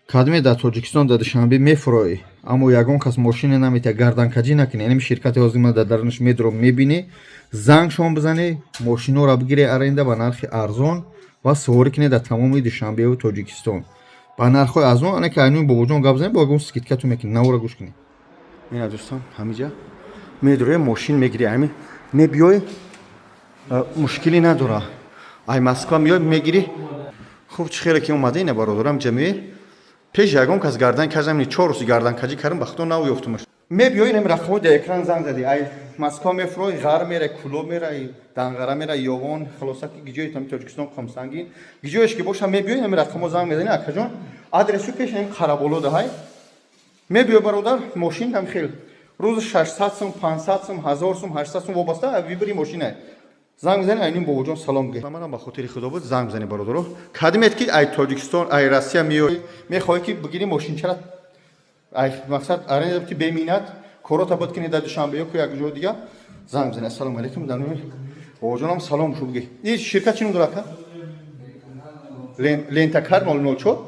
Kadme da Tojikiston da dushanbe mefroy. Amo yagon kas moshine namita gardankajî nakine. Enim şirkate ozima da darnish metro mebini. Zang shom bzane moshino ra bigire arenda ba narxi arzon va svorikne da tamomi dushanbe u Tojikiston. Ba narxoy arzon ane ki aynun bobojon gabzane ba gon skitkatu mekin naura gushkini. Ina dostam hamija metroye moshin megiri ami mebiyoy мушкили надора. Ай Москва миёй мегири. Хуб чӣ хеле ки омада ина бародарам ҷамъи. Пеш ягон кас гардан кажам ни 4 рӯзи гарданкаҷӣ кардам бахто нав ёфтумаш. Мебиёй инам рақамҳои дар экран занг зади. Ай Москва мефрой ғар мера, куло мера, дангара мера, ёвон, хулоса ки гиҷои там Тоҷикистон қомсангин. Гиҷоеш ки боша мебиёй инам рақамҳо занг мезани акаҷон. Адресу пеш инам қараболо даҳай. Мебиёй бародар мошин там хел. Рӯзи 600 сум, 500 сум, 1000 сум, 800 сум вобаста вибри мошинай. Занг мезани айнин бобоҷон салом ге. Манам ба хотири худо буд занг мезани бародаро. Кадимет ки ай Тоҷикистон, ай Россия миёй, мехоҳӣ ки бигири мошинчара ай мақсад аренда ки беминат, корота буд ки не да Душанбе ё як ҷо дига. Занг мезани. Ассалому алайкум. Данои бобоҷонам салом шуд ге. Ин ширкат чӣ ном дорад ка? Лентакар 004